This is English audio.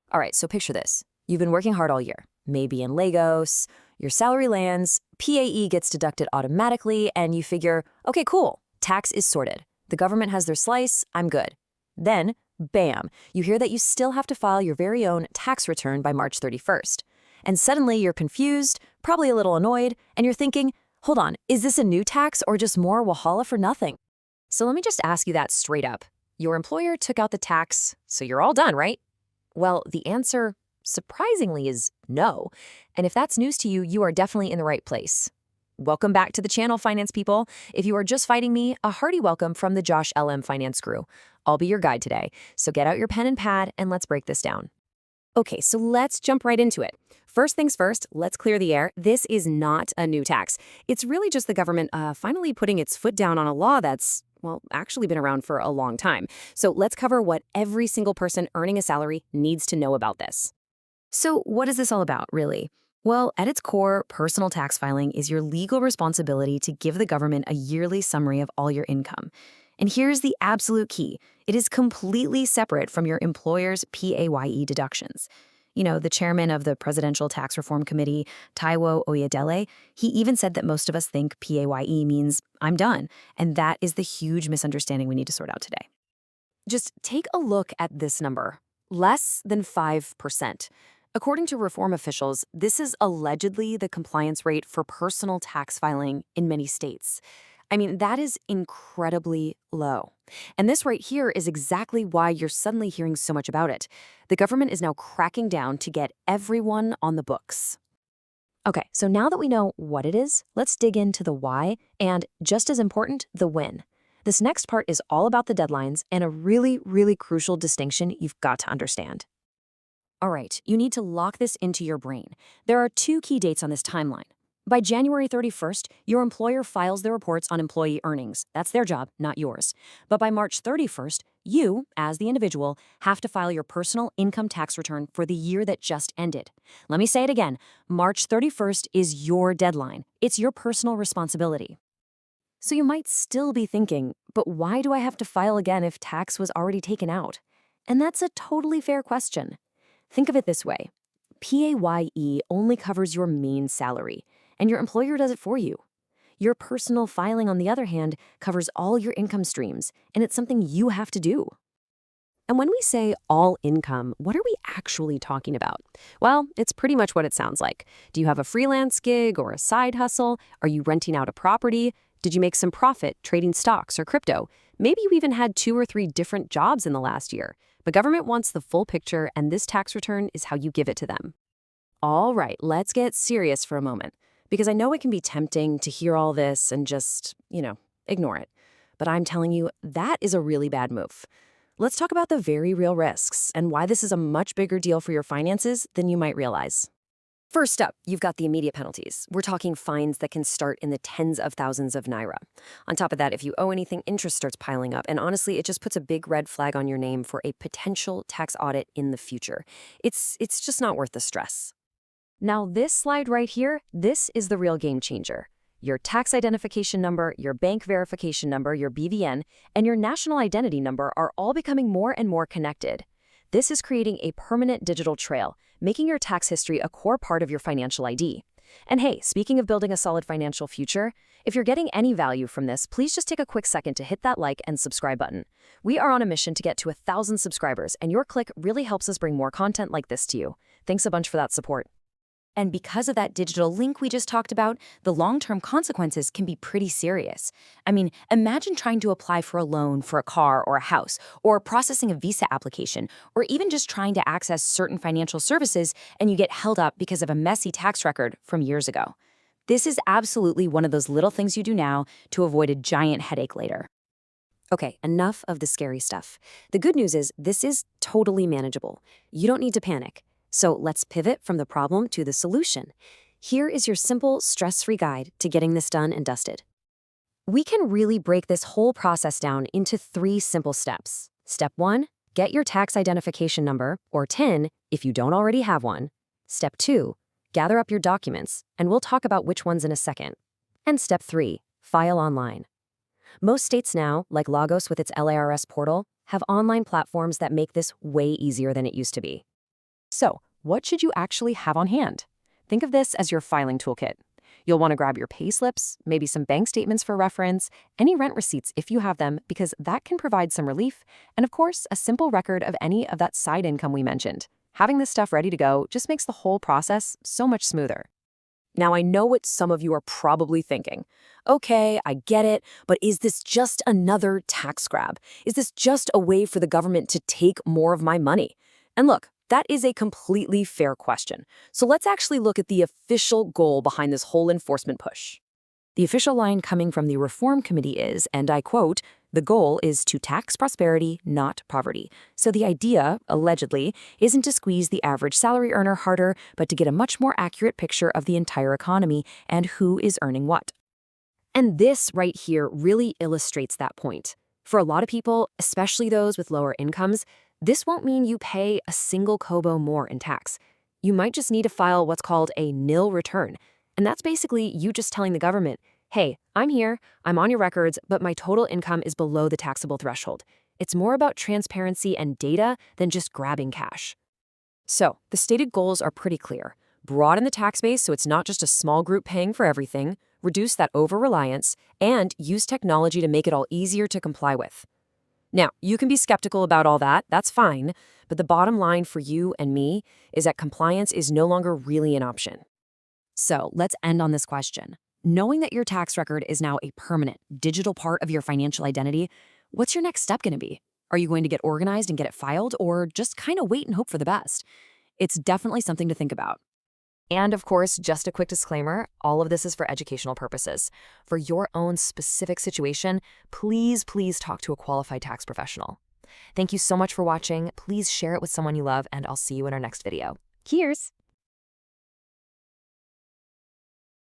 All right, so picture this. You've been working hard all year, maybe in Lagos, your salary lands, PAE gets deducted automatically, and you figure, okay, cool, tax is sorted. The government has their slice, I'm good. Then, bam, you hear that you still have to file your very own tax return by March 31st. And suddenly you're confused, probably a little annoyed, and you're thinking, hold on, is this a new tax or just more Wahala for nothing? So let me just ask you that straight up. Your employer took out the tax, so you're all done, right? Well, the answer, surprisingly, is no. And if that's news to you, you are definitely in the right place. Welcome back to the channel, finance people. If you are just fighting me, a hearty welcome from the JoshLM finance crew. I'll be your guide today, so get out your pen and pad and let's break this down. Okay, so let's jump right into it. First things first, let's clear the air. This is not a new tax. It's really just the government finally putting its foot down on a law that's, well, actually been around for a long time. So let's cover what every single person earning a salary needs to know about this. So what is this all about, really? Well, at its core, personal tax filing is your legal responsibility to give the government a yearly summary of all your income. And here's the absolute key. It is completely separate from your employer's PAYE deductions. You know, the chairman of the Presidential Tax Reform Committee, Taiwo Oyedele, he even said that most of us think PAYE means I'm done. And that is the huge misunderstanding we need to sort out today. Just take a look at this number, less than 5%. According to reform officials, this is allegedly the compliance rate for personal tax filing in many states. I mean, that is incredibly low. And this right here is exactly why you're suddenly hearing so much about it. The government is now cracking down to get everyone on the books. Okay, so now that we know what it is, let's dig into the why and, just as important, the when. This next part is all about the deadlines and a really, really crucial distinction you've got to understand. All right, you need to lock this into your brain. There are two key dates on this timeline. By January 31st, your employer files their reports on employee earnings. That's their job, not yours. But by March 31st, you, as the individual, have to file your personal income tax return for the year that just ended. Let me say it again. March 31st is your deadline. It's your personal responsibility. So you might still be thinking, but why do I have to file again if tax was already taken out? And that's a totally fair question. Think of it this way. PAYE only covers your main salary, and your employer does it for you. Your personal filing, on the other hand, covers all your income streams, and it's something you have to do. And when we say all income, what are we actually talking about? Well, it's pretty much what it sounds like. Do you have a freelance gig or a side hustle? Are you renting out a property? Did you make some profit trading stocks or crypto? Maybe you even had 2 or 3 different jobs in the last year. But government wants the full picture, and this tax return is how you give it to them. All right, let's get serious for a moment. Because I know it can be tempting to hear all this and just, ignore it. But I'm telling you, that is a really bad move. Let's talk about the very real risks and why this is a much bigger deal for your finances than you might realize. First up, you've got the immediate penalties. We're talking fines that can start in the tens of thousands of naira. On top of that, if you owe anything, interest starts piling up. And honestly, it just puts a big red flag on your name for a potential tax audit in the future. It's just not worth the stress. Now, this slide right here, this is the real game changer. Your tax identification number, your bank verification number, your BVN, and your national identity number are all becoming more and more connected. This is creating a permanent digital trail, making your tax history a core part of your financial ID. And hey, speaking of building a solid financial future, if you're getting any value from this, please just take a quick second to hit that like and subscribe button. We are on a mission to get to 1,000 subscribers, and your click really helps us bring more content like this to you. Thanks a bunch for that support. And because of that digital link we just talked about, the long-term consequences can be pretty serious. I mean, imagine trying to apply for a loan for a car or a house, or processing a visa application, or even just trying to access certain financial services and you get held up because of a messy tax record from years ago. This is absolutely one of those little things you do now to avoid a giant headache later. Okay, enough of the scary stuff. The good news is this is totally manageable. You don't need to panic. So let's pivot from the problem to the solution. Here is your simple, stress-free guide to getting this done and dusted. We can really break this whole process down into 3 simple steps. Step 1, get your tax identification number, or TIN, if you don't already have one. Step 2, gather up your documents, and we'll talk about which ones in a second. And Step 3, file online. Most states now, like Lagos with its LARS portal, have online platforms that make this way easier than it used to be. So, what should you actually have on hand? Think of this as your filing toolkit. You'll want to grab your pay slips, maybe some bank statements for reference, any rent receipts if you have them, because that can provide some relief, and of course, a simple record of any of that side income we mentioned. Having this stuff ready to go just makes the whole process so much smoother. Now, I know what some of you are probably thinking. Okay, I get it, but is this just another tax grab? Is this just a way for the government to take more of my money? And look, that is a completely fair question. So let's actually look at the official goal behind this whole enforcement push. The official line coming from the Reform Committee is, and I quote, "The goal is to tax prosperity, not poverty." So the idea, allegedly, isn't to squeeze the average salary earner harder, but to get a much more accurate picture of the entire economy and who is earning what. And this right here really illustrates that point. For a lot of people, especially those with lower incomes, this won't mean you pay a single kobo more in tax. You might just need to file what's called a nil return. And that's basically you just telling the government, hey, I'm here, I'm on your records, but my total income is below the taxable threshold. It's more about transparency and data than just grabbing cash. So, the stated goals are pretty clear. Broaden the tax base so it's not just a small group paying for everything, reduce that over-reliance, and use technology to make it all easier to comply with. Now, you can be skeptical about all that, that's fine, but the bottom line for you and me is that compliance is no longer really an option. So, let's end on this question. Knowing that your tax record is now a permanent, digital part of your financial identity, what's your next step going to be? Are you going to get organized and get it filed, or just kind of wait and hope for the best? It's definitely something to think about. And of course, just a quick disclaimer, all of this is for educational purposes. For your own specific situation, please talk to a qualified tax professional. Thank you so much for watching. Please share it with someone you love, and I'll see you in our next video. Cheers!